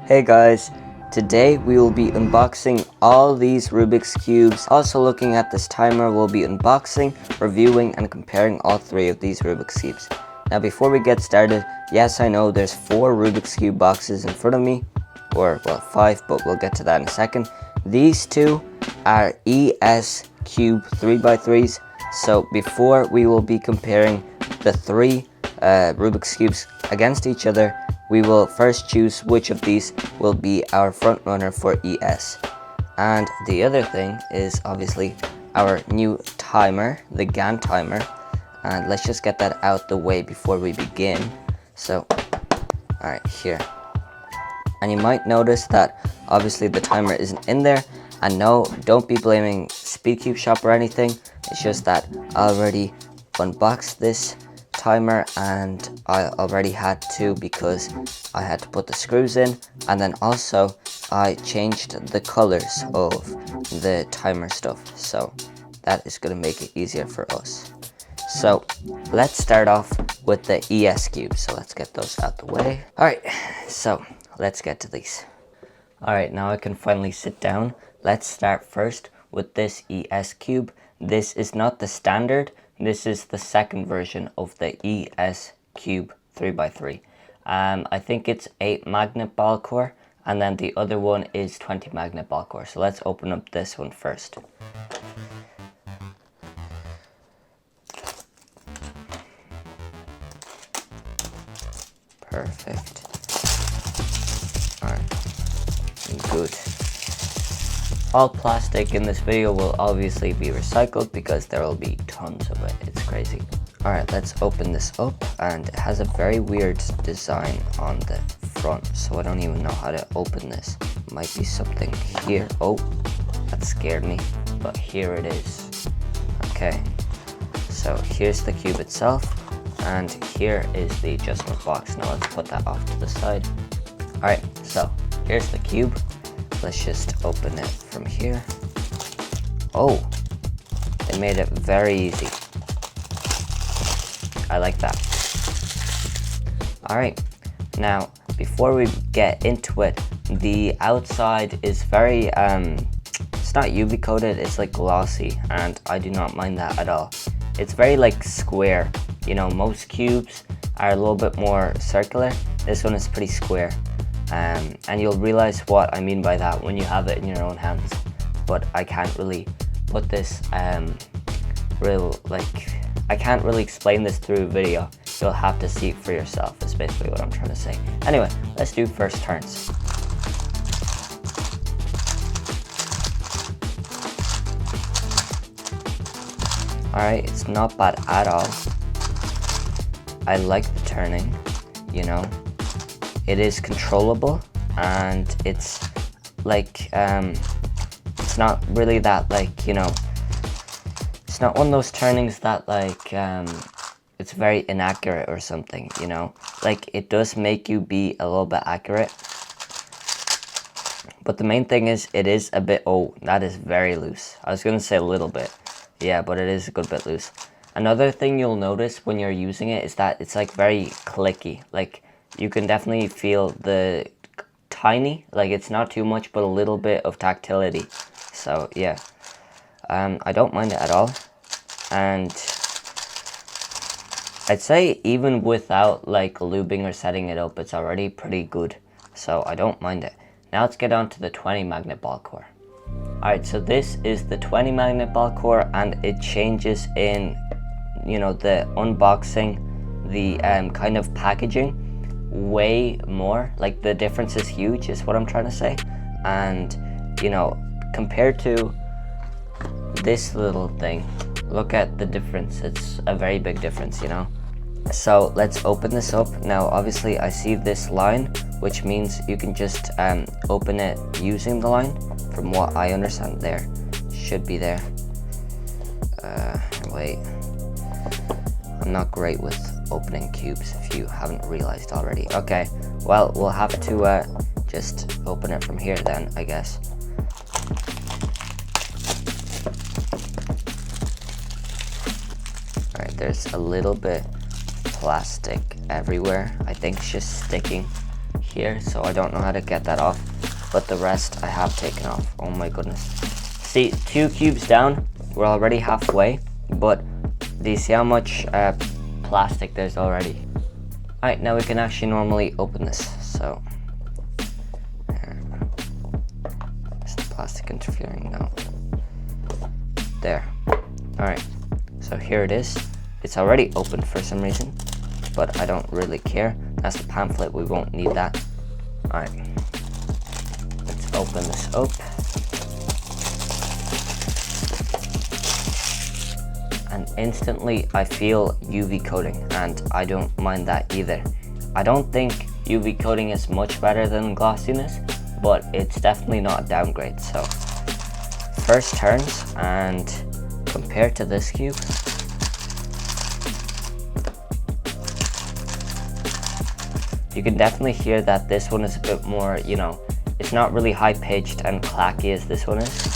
Hey guys, today we will be unboxing all these Rubik's Cubes. Also looking at this timer, we'll be unboxing, reviewing and comparing all three of these Rubik's Cubes. Now before we get started, yes I know there's 4 Rubik's Cube boxes in front of me, or well 5, but we'll get to that in a second. These two are ES Cube 3x3's, so before we will be comparing the 3 Rubik's Cubes against each other, we will first choose which of these will be our front runner for ES. And the other thing is obviously our new timer, the GAN timer, and let's just get that out the way before we begin. So, alright, here. And you might notice that obviously the timer isn't in there, and no, don't be blaming Speedcube Shop or anything, it's just that I already unboxed this timer and I already had to because I had to put the screws in, and then also I changed the colors of the timer stuff, so that is going to make it easier for us. So let's start off with the ES cube, so let's get those out the way. Alright, so let's get to these. Alright, now I can finally sit down. Let's start first with this ES cube. This is not the standard. This is the second version of the ES Cube 3x3. I think it's 8 magnet ball core, and then the other one is 20 magnet ball core. So let's open up this one first. Perfect. Alright, good. All plastic in this video will obviously be recycled because there will be tons of it. It's crazy. Alright, let's open this up, and it has a very weird design on the front, so I don't even know how to open this. Might be something here. Oh, that scared me, but here it is. Okay, so here's the cube itself, and here is the adjustment box. Now let's put that off to the side. Alright, so here's the cube. Let's just open it from here. Oh, they made it very easy. I like that. Alright, now before we get into it, the outside is very, it's not UV coated, it's like glossy, and I do not mind that at all. It's very like square. You know, most cubes are a little bit more circular. This one is pretty square. And you'll realize what I mean by that when you have it in your own hands, but I can't really put this I can't really explain this through a video. You'll have to see it for yourself, is basically what I'm trying to say. Anyway, let's do first turns. Alright, it's not bad at all. I like the turning, you know. It is controllable, and it's like, it's not really that, like, you know, it's not one of those turnings that, like, it's very inaccurate or something, you know. Like, it does make you be a little bit accurate. But the main thing is, it is a bit, oh, that is very loose. I was going to say a little bit. Yeah, but it is a good bit loose. Another thing you'll notice when you're using it is that it's, like, very clicky. Like, you can definitely feel the tiny, like it's not too much, but a little bit of tactility. So yeah, I don't mind it at all. And I'd say even without like lubing or setting it up, it's already pretty good. So I don't mind it. Now let's get on to the 20 magnet ball core. Alright, so this is the 20 magnet ball core, and it changes in, you know, the unboxing, the kind of packaging way more. Like the difference is huge, is what I'm trying to say. And you know, compared to this little thing, look at the difference. It's a very big difference, you know. So let's open this up. Now obviously I see this line, which means you can just open it using the line. From what I understand, there should be there. Wait, I'm not great with opening cubes, if you haven't realized already. Okay, well, we'll have to just open it from here then, I guess. Alright, there's a little bit of plastic everywhere. I think it's just sticking here, so I don't know how to get that off, but the rest I have taken off. Oh my goodness. See, 2 cubes down, we're already halfway, but do you see how much plastic there's already? Alright, now we can actually normally open this, so is the plastic interfering? No. There. Alright, so here it is. It's already open for some reason, but I don't really care. That's the pamphlet, we won't need that. Alright, let's open this up. And instantly I feel UV coating, and I don't mind that either. I don't think UV coating is much better than glossiness, but it's definitely not a downgrade. So first turns, and compared to this cube, you can definitely hear that this one is a bit more, you know, it's not really high pitched and clacky as this one is.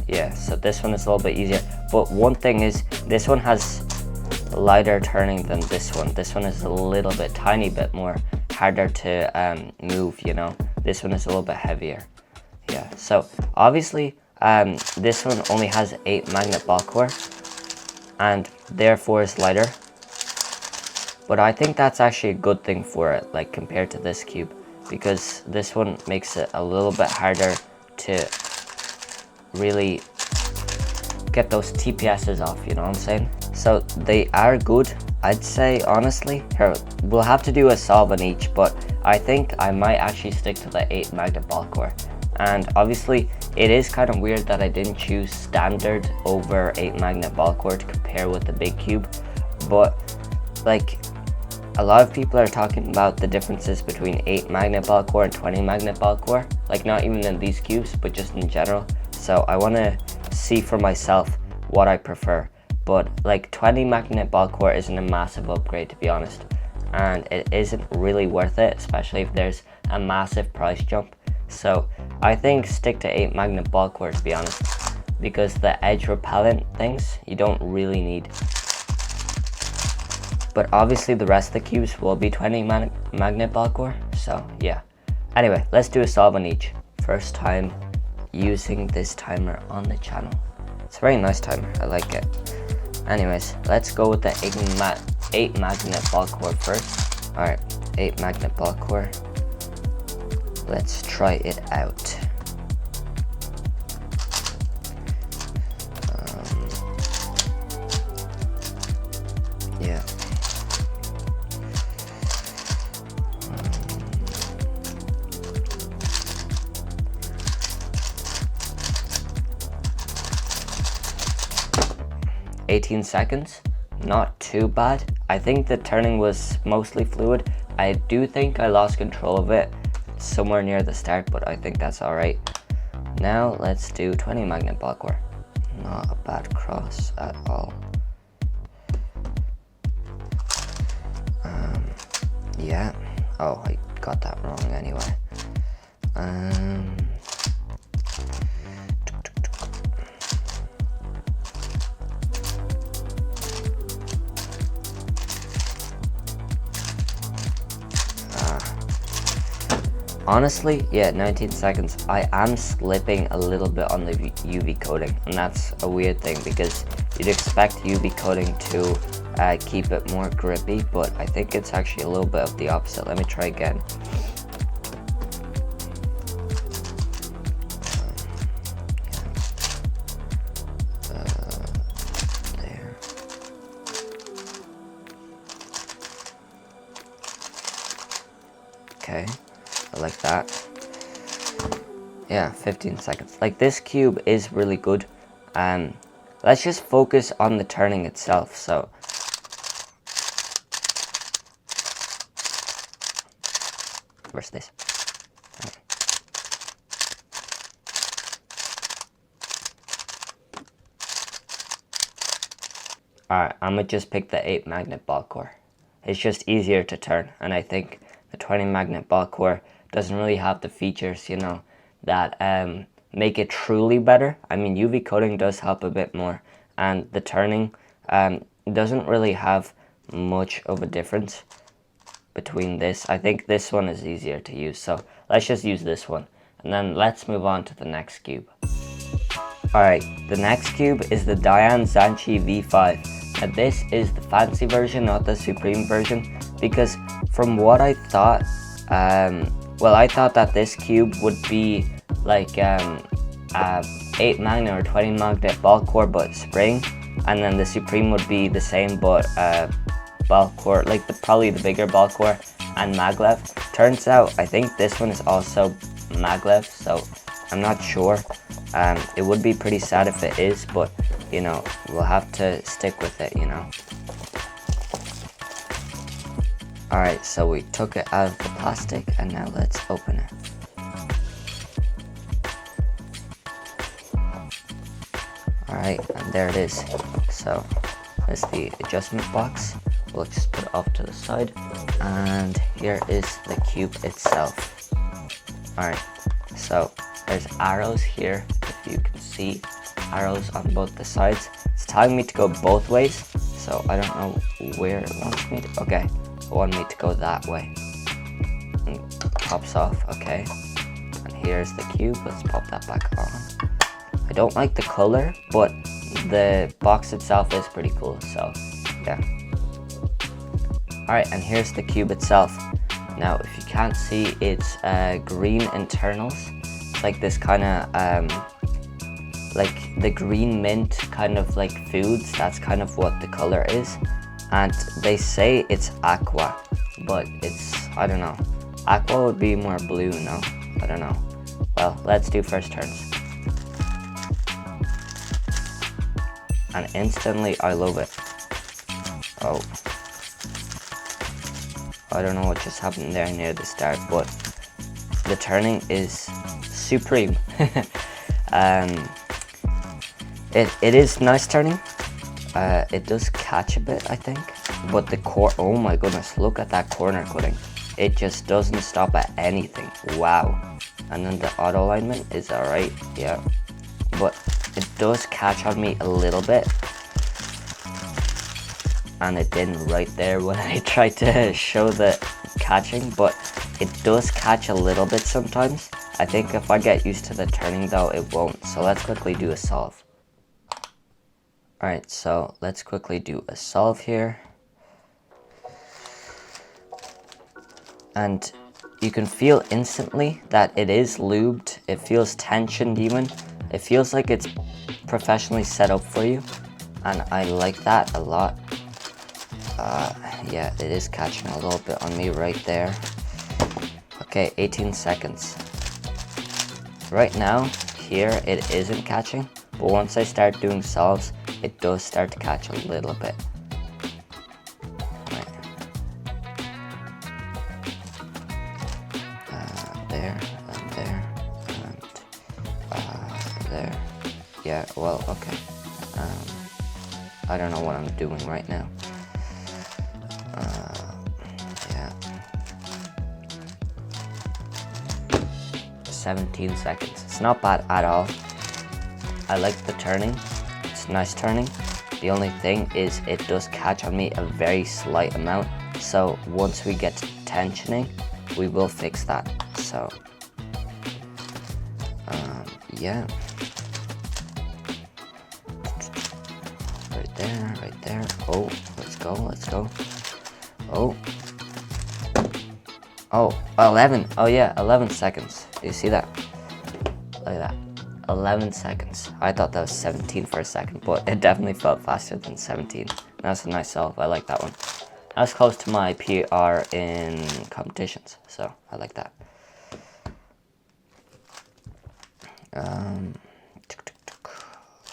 Yeah, so this one is a little bit easier, but one thing is this one has lighter turning than this one. This one is a little bit tiny bit more harder to move, you know. This one is a little bit heavier. Yeah, so obviously this one only has 8 magnet ball core and therefore is lighter, but I think that's actually a good thing for it, like compared to this cube, because this one makes it a little bit harder to really get those TPSs off, you know what I'm saying? So they are good, I'd say, honestly. Here, we'll have to do a solve on each, but I think I might actually stick to the 8 magnet ball core. And obviously it is kind of weird that I didn't choose standard over 8 magnet ball core to compare with the big cube, but like a lot of people are talking about the differences between 8 magnet ball core and 20 magnet ball core, like not even in these cubes but just in general. So I want to see for myself what I prefer, but like 20 magnet ball core isn't a massive upgrade, to be honest, and it isn't really worth it, especially if there's a massive price jump. So I think stick to 8 magnet ball core, to be honest, because the edge repellent things you don't really need. But obviously the rest of the cubes will be 20 magnet ball core, so yeah. Anyway, let's do a solve on each. First time using this timer on the channel. It's a very nice timer, I like it. Anyways, let's go with the 8 magnet ball core first. Alright, 8 magnet ball core. Let's try it out. Yeah. 18 seconds, not too bad. I think the turning was mostly fluid. I do think I lost control of it somewhere near the start, but I think that's alright. Now let's do 20 magnet ball core. Not a bad cross at all. Yeah. Oh, I got that wrong anyway. 19 seconds. I am slipping a little bit on the UV coating, and that's a weird thing because you'd expect UV coating to keep it more grippy, but I think it's actually a little bit of the opposite. Let me try again. There. Okay, I like that. Yeah, 15 seconds. Like, this cube is really good. Let's just focus on the turning itself. So reverse this. Alright, I'm gonna just pick the 8 magnet ball core. It's just easier to turn, and I think the 20 magnet ball core doesn't really have the features, you know, that make it truly better. I mean, UV coating does help a bit more, and the turning it doesn't really have much of a difference between this. I think this one is easier to use, so let's just use this one. And then let's move on to the next cube. Alright, the next cube is the Dayan Zhanchi V5. Now this is the fancy version, not the supreme version, because from what I thought, well, I thought that this cube would be like a 8 magnet or 20 magnet ball core but spring, and then the supreme would be the same but ball core, like probably the bigger ball core and maglev. Turns out I think this one is also maglev, so I'm not sure. It would be pretty sad if it is, but you know, we'll have to stick with it, you know. Alright, so we took it out of the plastic and now let's open it. Alright, and there it is. So there's the adjustment box. We'll just put it off to the side, and here is the cube itself. Alright, so there's arrows here, if you can see arrows on both the sides. It's telling me to go both ways, so I don't know where it wants me to. Okay, it wants me to go that way. And it pops off, okay. And here's the cube, let's pop that back on. I don't like the color, but the box itself is pretty cool, so yeah. Alright, and here's the cube itself. Now, if you can't see, it's green internals. It's like this kind of, like the green mint kind of like foods. That's kind of what the color is. And they say it's aqua, but it's, I don't know. Aqua would be more blue, no? I don't know. Well, let's do first turns. And instantly, I love it. Oh. I don't know what just happened there near the start, but the turning is supreme. It is nice turning. It does catch a bit, I think, but the core, oh my goodness, look at that corner cutting. It just doesn't stop at anything. Wow. And then the auto alignment is alright, yeah, but it does catch on me a little bit. And it didn't right there when I tried to show the catching, but it does catch a little bit sometimes. I think if I get used to the turning though, it won't. So let's quickly do a solve. Alright, so let's quickly do a solve here. And you can feel instantly that it is lubed. It feels tensioned even. It feels like it's professionally set up for you. And I like that a lot. Yeah, it is catching a little bit on me right there. Okay, 18 seconds. Right now, here it isn't catching, but once I start doing solves, it does start to catch a little bit. Right. There, and there, and there. Yeah, well, okay. I don't know what I'm doing right now. Yeah. 17 seconds. It's not bad at all. I like the turning. It's nice turning. The only thing is it does catch on me a very slight amount. So once we get to tensioning, we will fix that. So, yeah. Right there, right there. Oh, let's go, let's go. Oh. Oh, 11. Oh yeah, 11 seconds. Do you see that? Look at that. 11 seconds. I thought that was 17 for a second, but it definitely felt faster than 17. That's a nice solve. I like that one. That's close to my PR in competitions, so I like that.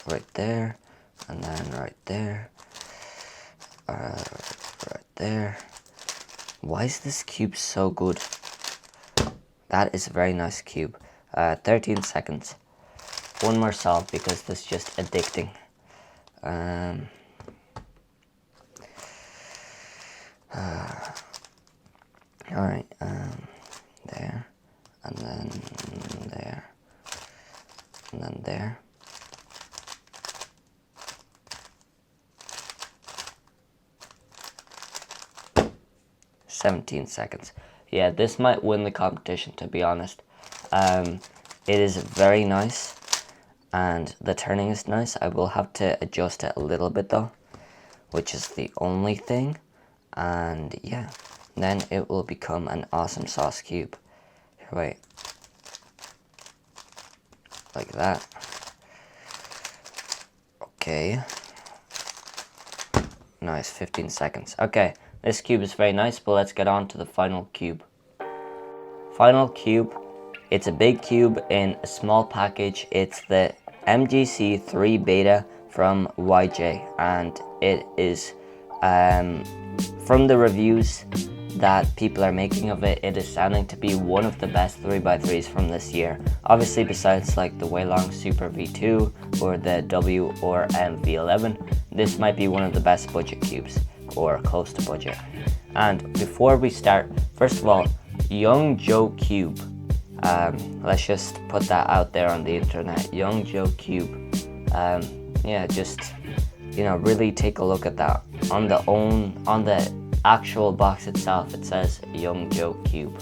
Right there, and then right there, right there. Why is this cube so good? That is a very nice cube. 13 seconds. One more solve because this is just addicting. Alright, there, and then there, and then there. 17 seconds. Yeah, this might win the competition, to be honest. It is very nice, and the turning is nice. I will have to adjust it a little bit though, which is the only thing. And yeah, then it will become an awesome sauce cube. Here, wait. Like that. Okay. Nice, 15 seconds. Okay, this cube is very nice, but let's get on to the final cube. Final cube. It's a big cube in a small package. It's the MGC 3 Beta from YJ, and it is from the reviews that people are making of it, it is sounding to be one of the best 3x3s from this year. Obviously, besides like the Weilong Super V2 or the W or M V11, this might be one of the best budget cubes, or close to budget. And before we start, first of all, Young Joe Cube. Let's just put that out there on the internet. Young Joe Cube. Yeah, just, you know, really take a look at that. On the actual box itself, it says Young Joe Cube.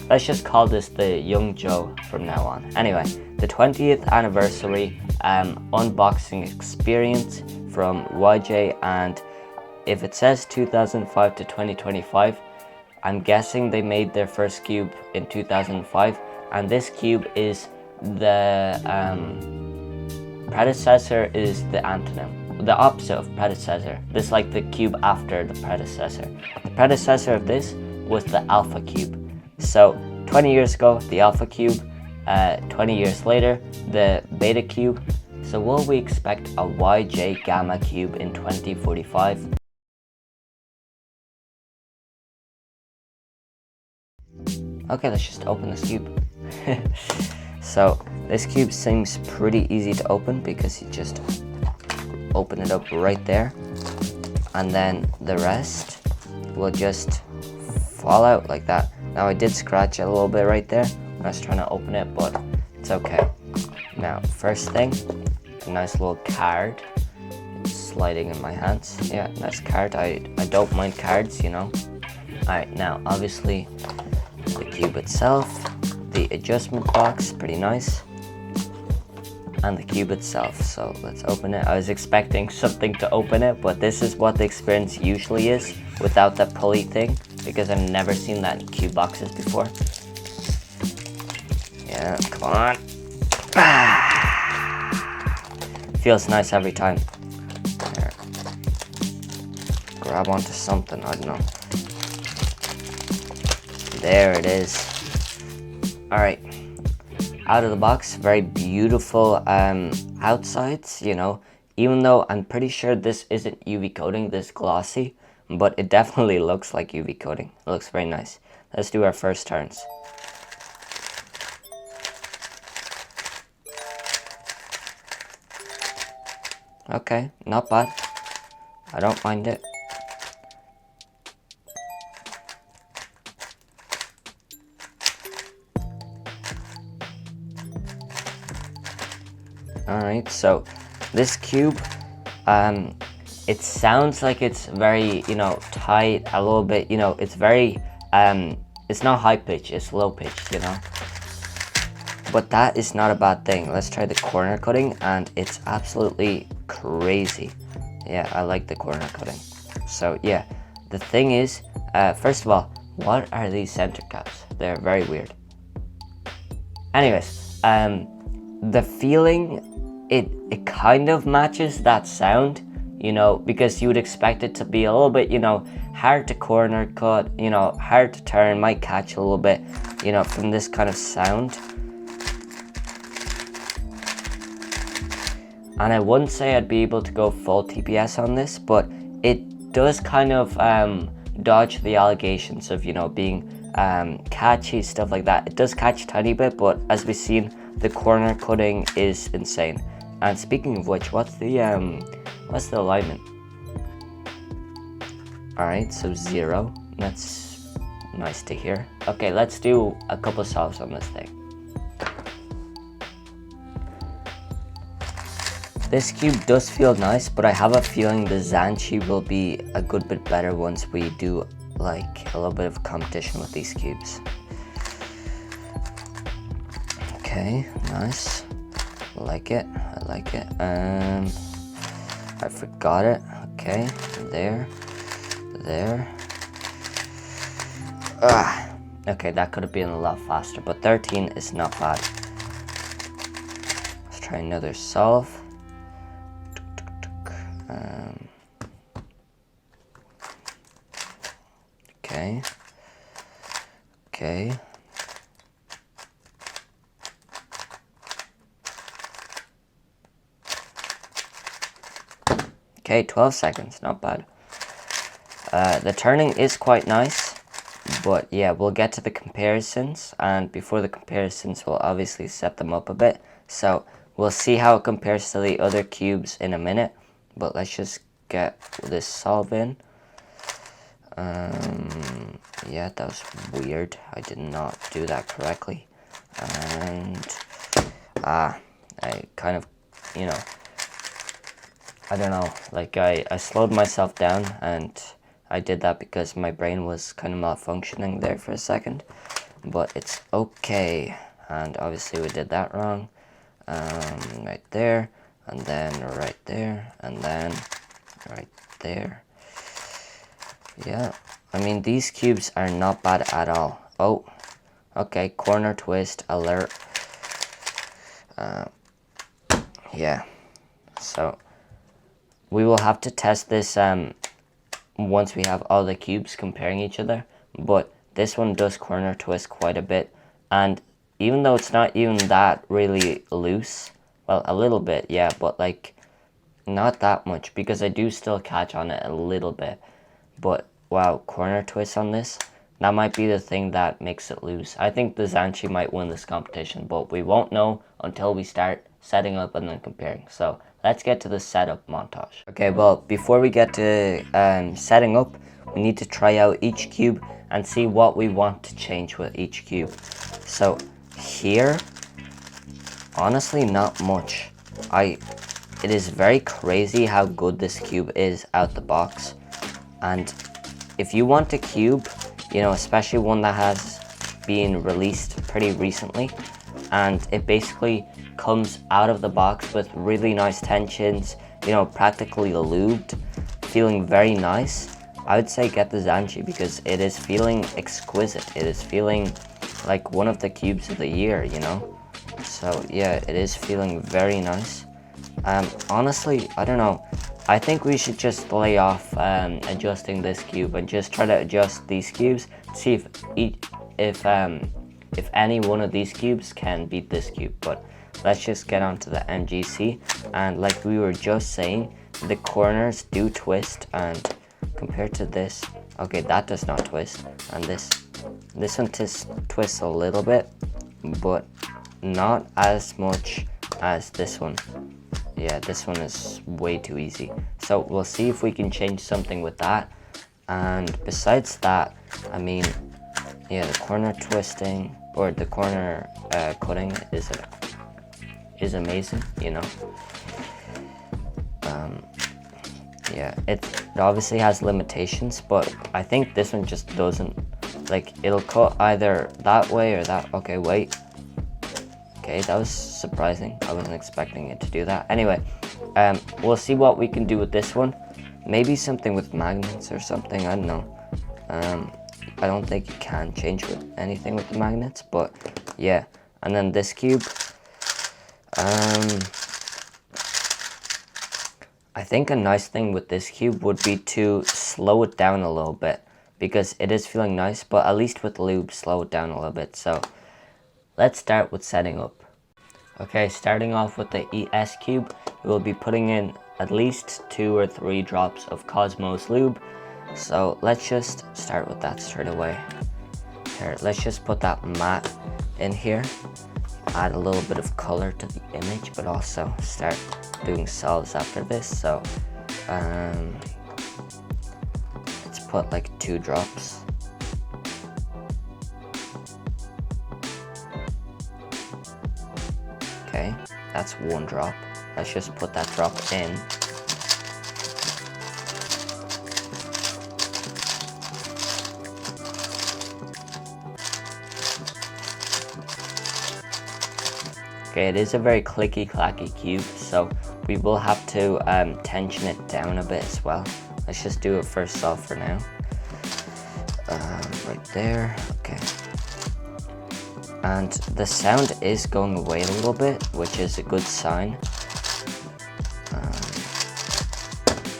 Let's just call this the Young Joe from now on. Anyway, the 20th anniversary unboxing experience from YJ, and if it says 2005 to 2025, I'm guessing they made their first cube in 2005, and this cube is the predecessor is the antonym, the opposite of predecessor. This is like the cube after the predecessor. The predecessor of this was the Alpha Cube. So 20 years ago, the Alpha Cube, 20 years later, the Beta Cube. So will we expect a YJ Gamma Cube in 2045? Okay, let's just open this cube. So this cube seems pretty easy to open because you just open it up right there, and then the rest will just fall out like that. Now I did scratch it a little bit right there when I was trying to open it, but it's okay. Now first thing, a nice little card. It's sliding in my hands. Yeah, nice card. I don't mind cards, you know. Alright, now obviously the cube itself, the adjustment box, pretty nice, and the cube itself. So let's open it. I was expecting something to open it, but this is what the experience usually is without that pulley thing, because I've never seen that in cube boxes before. Yeah, come on. Feels nice every time. There. Grab onto something, I don't know. There it is. Alright, out of the box, very beautiful outsides, you know, even though I'm pretty sure this isn't UV coating, this glossy, but it definitely looks like UV coating. It looks very nice. Let's do our first turns. Okay, not bad. I don't mind it. Alright, so this cube, it sounds like it's very, you know, tight, a little bit, you know, it's very, it's not high pitch, it's low pitch, you know. But that is not a bad thing. Let's try the corner cutting, and it's absolutely crazy. Yeah, I like the corner cutting. So yeah, the thing is, first of all, what are these center caps? They're very weird. Anyways, the feeling, it kind of matches that sound, you know, because you would expect it to be a little bit, you know, hard to corner cut, you know, hard to turn, might catch a little bit, you know, from this kind of sound. And I wouldn't say I'd be able to go full TPS on this, but it does kind of dodge the allegations of, you know, being catchy, stuff like that. It does catch a tiny bit, but as we've seen, the corner cutting is insane. And speaking of which, what's the alignment? Alright, so 0. That's nice to hear. Okay, let's do a couple solves on this thing. This cube does feel nice, but I have a feeling the Zhanchi will be a good bit better once we do like a little bit of competition with these cubes. Okay, nice. I like it. I forgot it. Okay, there. Okay, that could have been a lot faster, but 13 is not bad. Let's try another solve. Okay. Okay, 12 seconds, not bad. The turning is quite nice, but yeah, we'll get to the comparisons, and before the comparisons, we'll obviously set them up a bit. So we'll see how it compares to the other cubes in a minute, but let's just get this solve in. Yeah, that was weird. I did not do that correctly. And I kind of, you know, I don't know, like I slowed myself down, and I did that because my brain was kind of malfunctioning there for a second, but it's okay. And obviously we did that wrong. Right there, and then right there, and then right there. Yeah, I mean, these cubes are not bad at all. Oh, okay, corner twist alert. Yeah, so we will have to test this once we have all the cubes comparing each other, but this one does corner twist quite a bit, and even though it's not even that really loose, well, a little bit, yeah, but like not that much, because I do still catch on it a little bit. But wow, corner twist on this, that might be the thing that makes it loose. I think the Zhanchi might win this competition, but we won't know until we start setting up and then comparing. So let's get to the setup montage. Okay, well, before we get to setting up, we need to try out each cube and see what we want to change with each cube. So here, honestly, not much. It is very crazy how good this cube is out the box. And if you want a cube, you know, especially one that has been released pretty recently, and it basically comes out of the box with really nice tensions, you know, practically lubed, feeling very nice, I would say get the Zhanchi, because it is feeling exquisite. It is feeling like one of the cubes of the year, you know. So yeah, it is feeling very nice. Honestly, I don't know. I think we should just lay off adjusting this cube and just try to adjust these cubes. See if any one of these cubes can beat this cube. But let's just get onto the MGC. And like we were just saying, the corners do twist, and compared to this, okay, that does not twist, and this one twists a little bit, but not as much as this one. Yeah, this one is way too easy. So we'll see if we can change something with that. And besides that, I mean, yeah, the corner twisting or the corner cutting is amazing, you know. Yeah, it obviously has limitations, but I think this one just doesn't, like, it'll cut either that way or that. Okay, wait. Okay, that was surprising. I wasn't expecting it to do that. Anyway, we'll see what we can do with this one. Maybe something with magnets or something, I don't know. I don't think you can change with anything with the magnets, but yeah. And then this cube, I think a nice thing with this cube would be to slow it down a little bit, because it is feeling nice, but at least with lube, slow it down a little bit. So let's start with setting up. Okay, starting off with the ES cube, we'll be putting in at least 2 or 3 drops of Cosmos lube. So let's just start with that straight away. Here, let's just put that matte in here. Add a little bit of color to the image, but also start doing solves after this. So let's put like 2 drops. Okay, that's 1 drop. let's just put that drop in. Okay, it is a very clicky clacky cube, so we will have to tension it down a bit as well. Let's just do it first off for now. Right there, okay. And the sound is going away a little bit, which is a good sign.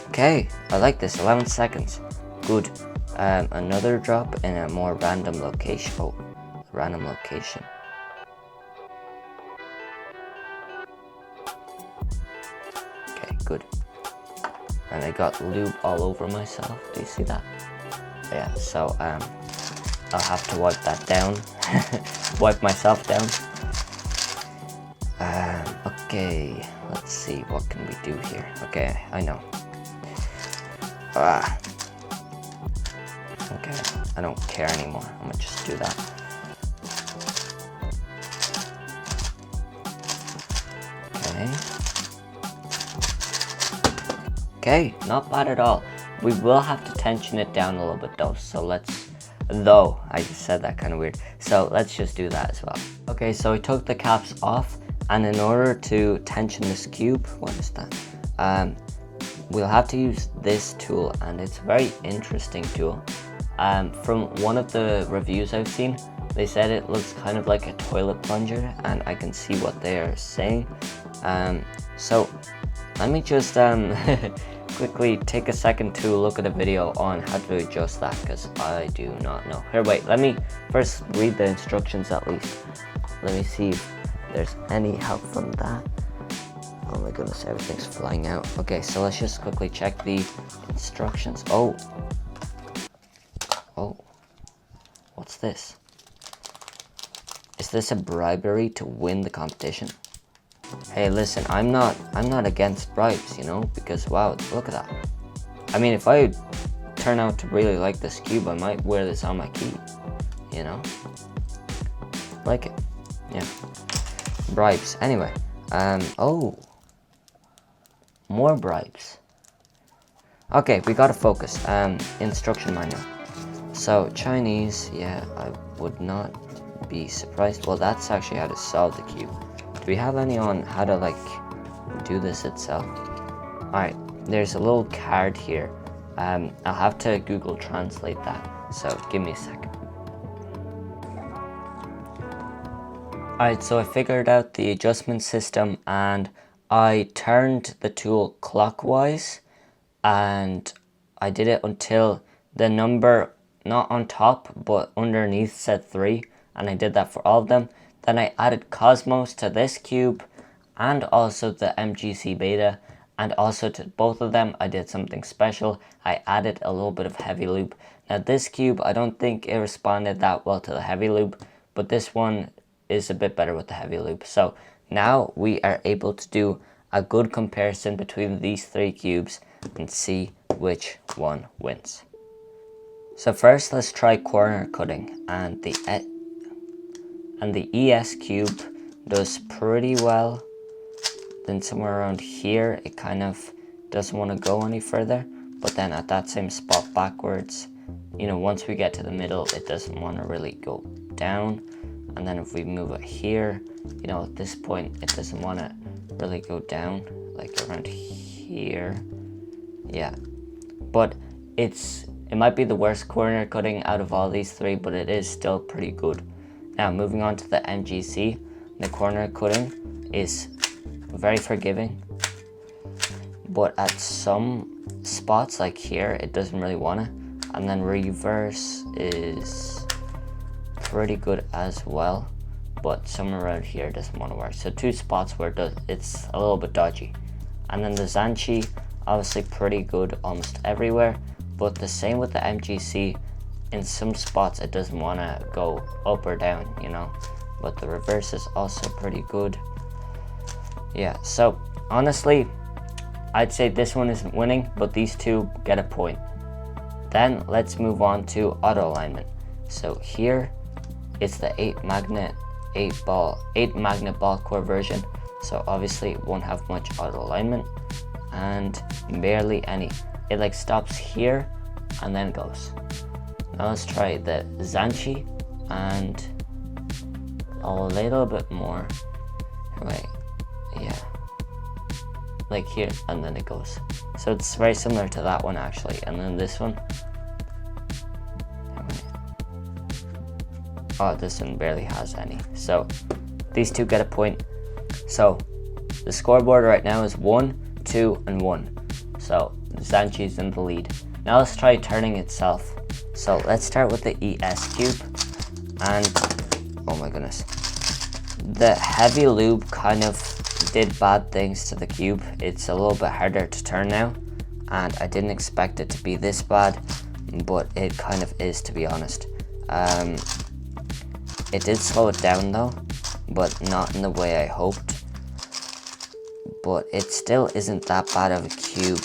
Okay, I like this, 11 seconds, good. Another drop in a more random location. Oh, random location. Okay, good. And I got lube all over myself. Do you see that? Yeah, so I'll have to wipe that down. Wipe myself down. Okay, let's see, what can we do here? Okay, I know. Okay, I don't care anymore. I'm gonna just do that. Okay. Okay, not bad at all. We will have to tension it down a little bit though, so I just said that kind of weird, so let's just do that as well. Okay, so we took the caps off, and in order to tension this cube, what is that? We'll have to use this tool, and it's a very interesting tool. From one of the reviews I've seen, they said it looks kind of like a toilet plunger, and I can see what they are saying. So let me just quickly take a second to look at a video on how to adjust that, because I do not know. Here, wait, let me first read the instructions at least. Let me see if there's any help from that. Oh my goodness, everything's flying out. Okay, so let's just quickly check the instructions. Oh, what's this? Is this a bribery to win the competition? Hey, listen, I'm not against bribes, you know, because wow, look at that. I mean, if I turn out to really like this cube, I might wear this on my key, you know? Like it, yeah. Bribes, anyway. Oh, more bribes. Okay, we gotta focus. Instruction manual. So, Chinese, yeah, I would not be surprised. Well, that's actually how to solve the cube. Do we have any on how to like do this itself? Alright, there's a little card here. I'll have to Google Translate that, so give me a second. Alright, so I figured out the adjustment system, and I turned the tool clockwise, and I did it until the number not on top but underneath said 3, and I did that for all of them. Then I added Cosmos to this cube, and also the MGC beta, and also to both of them I did something special. I added a little bit of heavy lube. Now this cube, I don't think it responded that well to the heavy lube, but this one is a bit better with the heavy lube. So now we are able to do a good comparison between these 3 cubes and see which one wins. So first let's try corner cutting, and the ES cube does pretty well. Then somewhere around here it kind of doesn't want to go any further, but then at that same spot backwards, you know, once we get to the middle it doesn't want to really go down. And then if we move it here, you know, at this point it doesn't want to really go down, like around here. Yeah, but it might be the worst corner cutting out of all these 3, but it is still pretty good. Now moving on to the MGC, the corner cutting is very forgiving, but at some spots like here it doesn't really want to, and then reverse is pretty good as well, but somewhere around here doesn't want to work. So 2 spots where it's a little bit dodgy. And then the Zhanchi, obviously pretty good almost everywhere, but the same with the MGC. In some spots it doesn't want to go up or down, you know, but the reverse is also pretty good. Yeah, so honestly I'd say this one isn't winning, but these 2 get a point. Then let's move on to auto alignment. So here it's the 8 magnet ball core version. so obviously it won't have much auto alignment and barely any. It like stops here and then goes. Now let's try the Zhanchi and a little bit more. Wait, yeah, like here, and then it goes. So it's very similar to that one actually. And then this one, oh, this one barely has any. So these two get a point. So the scoreboard right now is 1, 2, and 1. So Zhanchi's in the lead. Now let's try turning itself. So let's start with the ES cube, and oh my goodness, the heavy lube kind of did bad things to the cube. It's a little bit harder to turn now, and I didn't expect it to be this bad, but it kind of is, to be honest. It did slow it down though, but not in the way I hoped. But it still isn't that bad of a cube.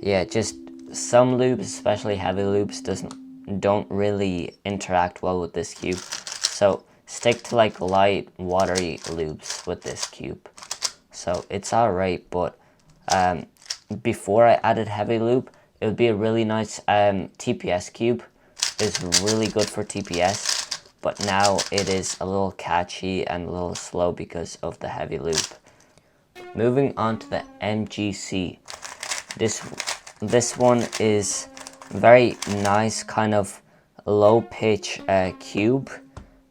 Yeah, just some lubes, especially heavy lubes, don't really interact well with this cube. So stick to like light, watery lubes with this cube. So it's alright, but before I added heavy lube, it would be a really nice TPS cube. It's really good for TPS, but now it is a little catchy and a little slow because of the heavy lube. Moving on to the MGC. This one is very nice, kind of low pitch cube,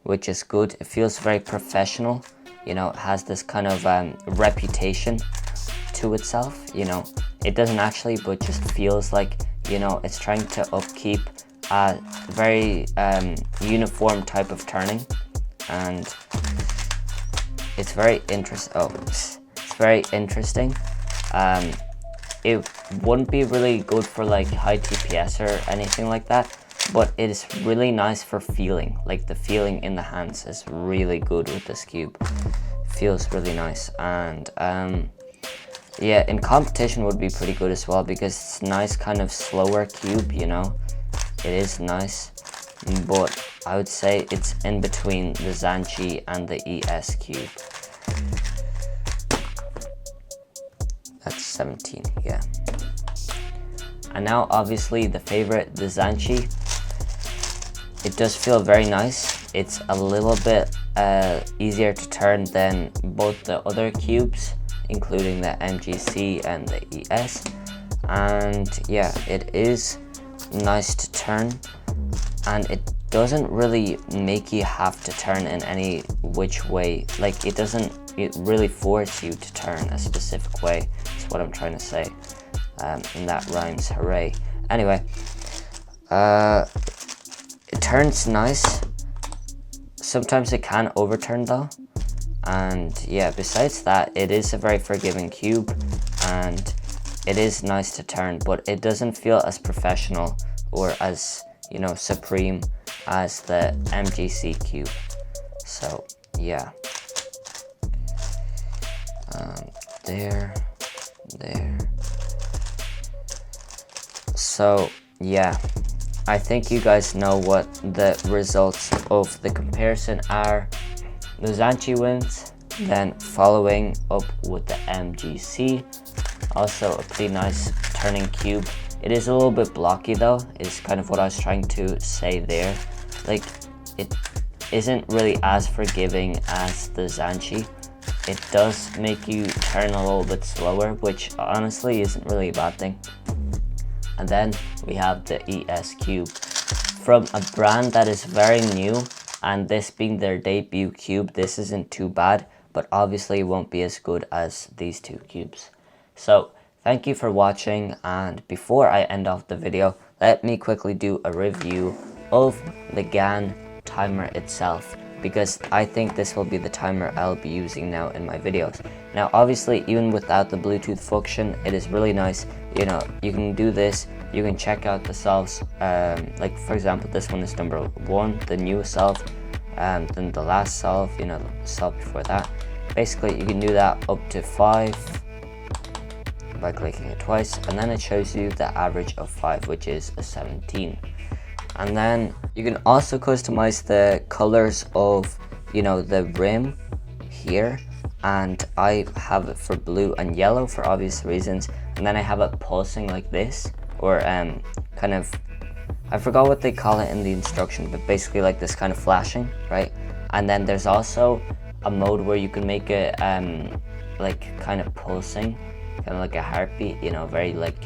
which is good. It feels very professional. You know, it has this kind of reputation to itself. You know, it doesn't actually, but just feels like, you know, it's trying to upkeep a very uniform type of turning, and it's very very interesting. It wouldn't be really good for like high TPS or anything like that, but it is really nice for feeling. Like the feeling in the hands is really good with this cube. Feels really nice, and yeah, in competition would be pretty good as well, because it's nice kind of slower cube, you know. It is nice, but I would say it's in between the Zhanchi and the ES cube. That's 17, yeah. And now obviously the favorite, the Zhanchi. It does feel very nice. It's a little bit easier to turn than both the other cubes, including the MGC and the ES. And yeah, it is nice to turn, and it doesn't really make you have to turn in any which way. Like it really force you to turn a specific way. That's what I'm trying to say, and that rhymes. Hooray. Anyway, it turns nice. Sometimes it can overturn though, and yeah, besides that, it is a very forgiving cube, and it is nice to turn, but it doesn't feel as professional or as, you know, supreme as the MGC cube. So yeah, there. So yeah, I think you guys know what the results of the comparison are. The Zhanchi wins, then following up with the MGC. Also a pretty nice turning cube. It is a little bit blocky though, is kind of what I was trying to say there. Like, it isn't really as forgiving as the Zhanchi. It does make you turn a little bit slower, which honestly isn't really a bad thing. And then we have the ES cube from a brand that is very new, and this being their debut cube, this isn't too bad, but obviously won't be as good as these two cubes. So thank you for watching, and before I end off the video, let me quickly do a review of the GAN timer itself, because I think this will be the timer I'll be using now in my videos. Now obviously, even without the Bluetooth function, it is really nice. You know, you can do this, you can check out the solves, like for example this one is number 1, the newest solve, and then the last solve, you know, the solve before that. Basically you can do that up to 5 by clicking it twice, and then it shows you the average of 5, which is a 17. And then you can also customize the colors of, you know, the rim here, and I have it for blue and yellow for obvious reasons, and then I have it pulsing like this, or kind of, I forgot what they call it in the instruction, but basically like this kind of flashing, right? And then there's also a mode where you can make it like kind of pulsing, kind of like a heartbeat, you know, very like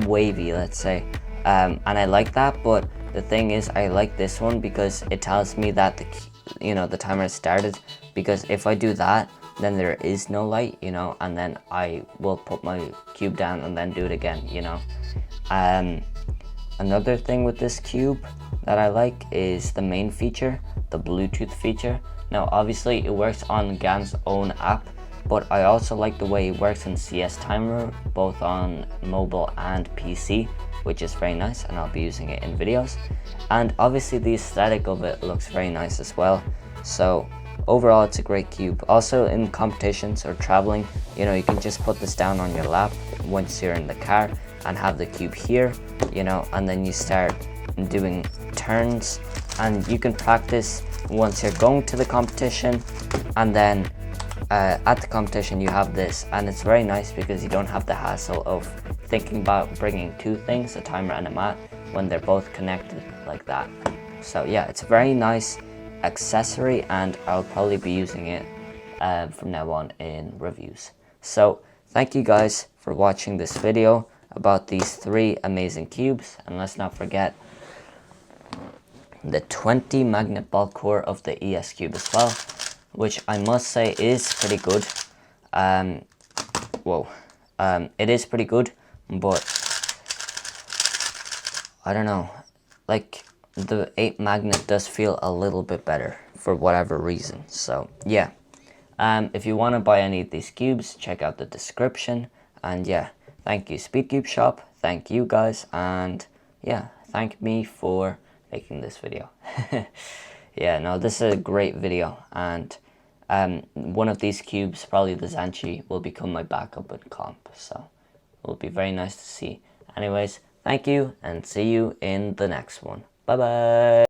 wavy, let's say. And I like that, but the thing is, I like this one because it tells me that the timer has started, because if I do that, then there is no light, you know, and then I will put my cube down and then do it again, you know. Another thing with this cube that I like is the main feature, the Bluetooth feature. Now obviously it works on GAN's own app, but I also like the way it works in CS Timer, both on mobile and PC, which is very nice, and I'll be using it in videos. And obviously the aesthetic of it looks very nice as well. So overall, it's a great cube. Also in competitions or traveling, you know, you can just put this down on your lap once you're in the car and have the cube here, you know, and then you start doing turns, and you can practice once you're going to the competition, and then at the competition you have this, and it's very nice because you don't have the hassle of thinking about bringing two things, a timer and a mat, when they're both connected like that. So yeah, it's a very nice accessory, and I'll probably be using it from now on in reviews. So thank you guys for watching this video about these 3 amazing cubes, and let's not forget the 20 magnet ball core of the ES cube as well, which I must say is pretty good. It is pretty good, but I don't know, like the 8 magnet does feel a little bit better for whatever reason. So yeah, if you want to buy any of these cubes, check out the description. And yeah, thank you Speedcube Shop, thank you guys, and yeah, thank me for making this video. Yeah, no, this is a great video, and one of these cubes, probably the Zhanchi, will become my backup in comp, so it will be very nice to see. Anyways, thank you, and see you in the next one. Bye bye.